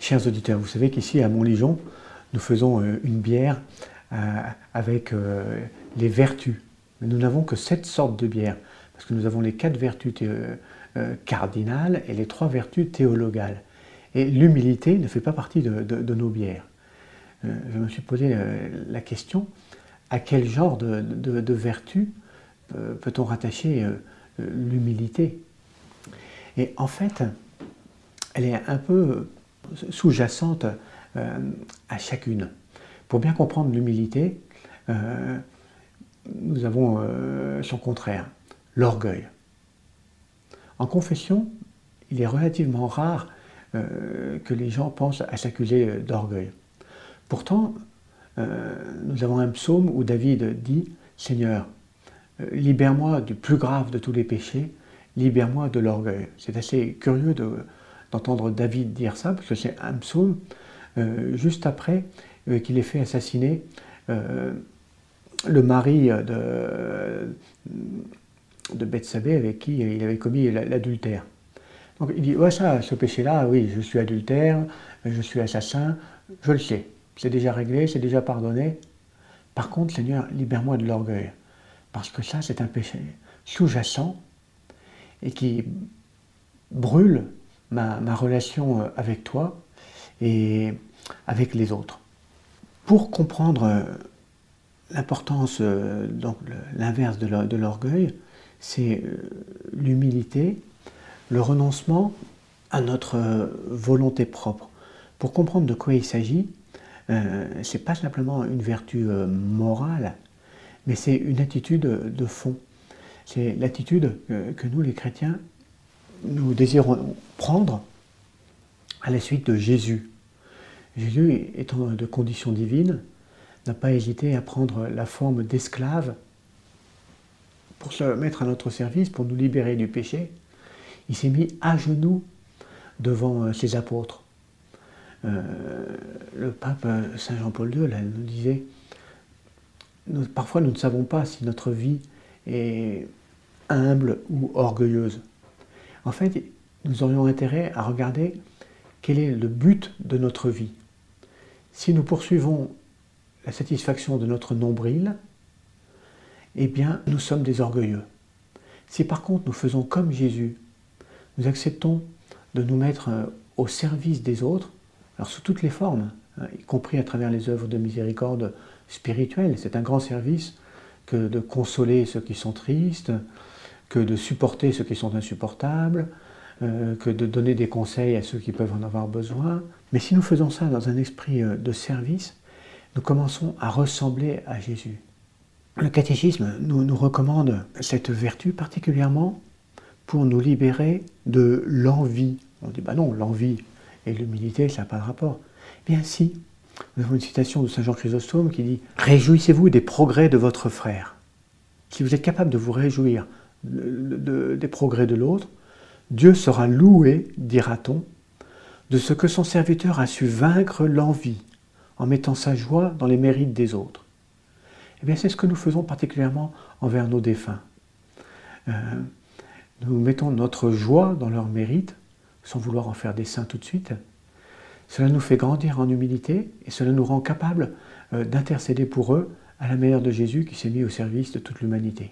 Chers auditeurs, vous savez qu'ici à Montligeon, nous faisons une bière avec les vertus. Mais nous n'avons que 7 sortes de bières, parce que nous avons les 4 vertus cardinales et les 3 vertus théologales. Et l'humilité ne fait pas partie de nos bières. Je me suis posé la question, à quel genre de vertu peut-on rattacher l'humilité? Et en fait, elle est un peu sous-jacente à chacune. Pour bien comprendre l'humilité, nous avons son contraire, l'orgueil. En confession, il est relativement rare que les gens pensent à s'accuser d'orgueil. Pourtant, nous avons un psaume où David dit « Seigneur, libère-moi du plus grave de tous les péchés, libère-moi de l'orgueil ». C'est assez curieux d'entendre David dire ça, parce que c'est un psaume juste après qu'il ait fait assassiner le mari de Bethsabée avec qui il avait commis l'adultère. Donc il dit, ouais, ça, ce péché-là, oui, je suis adultère, je suis assassin, je le sais, c'est déjà réglé, c'est déjà pardonné. Par contre, Seigneur, libère-moi de l'orgueil, parce que ça, c'est un péché sous-jacent et qui brûle ma relation avec toi et avec les autres. Pour comprendre l'importance, donc l'inverse de l'orgueil, c'est l'humilité, le renoncement à notre volonté propre. Pour comprendre de quoi il s'agit, c'est pas simplement une vertu morale, mais c'est une attitude de fond. C'est l'attitude que nous, les chrétiens, nous désirons prendre à la suite de Jésus. Jésus, étant de condition divine, n'a pas hésité à prendre la forme d'esclave pour se mettre à notre service, pour nous libérer du péché. Il s'est mis à genoux devant ses apôtres. Le pape Saint Jean-Paul II nous disait, parfois nous ne savons pas si notre vie est humble ou orgueilleuse. En fait, nous aurions intérêt à regarder quel est le but de notre vie. Si nous poursuivons la satisfaction de notre nombril, eh bien, nous sommes des orgueilleux. Si par contre nous faisons comme Jésus, nous acceptons de nous mettre au service des autres, alors sous toutes les formes, y compris à travers les œuvres de miséricorde spirituelle, c'est un grand service que de consoler ceux qui sont tristes, que de supporter ceux qui sont insupportables, que de donner des conseils à ceux qui peuvent en avoir besoin. Mais si nous faisons ça dans un esprit de service, nous commençons à ressembler à Jésus. Le catéchisme nous recommande cette vertu particulièrement pour nous libérer de l'envie. On dit, non, l'envie et l'humilité, ça n'a pas de rapport. Bien si, nous avons une citation de Saint Jean Chrysostome qui dit « Réjouissez-vous des progrès de votre frère ». Si vous êtes capable de vous réjouir des progrès de l'autre, Dieu sera loué, dira-t-on, de ce que son serviteur a su vaincre l'envie en mettant sa joie dans les mérites des autres. Eh bien, c'est ce que nous faisons particulièrement envers nos défunts. Nous mettons notre joie dans leurs mérites, sans vouloir en faire des saints tout de suite. Cela nous fait grandir en humilité et cela nous rend capables d'intercéder pour eux à la manière de Jésus qui s'est mis au service de toute l'humanité.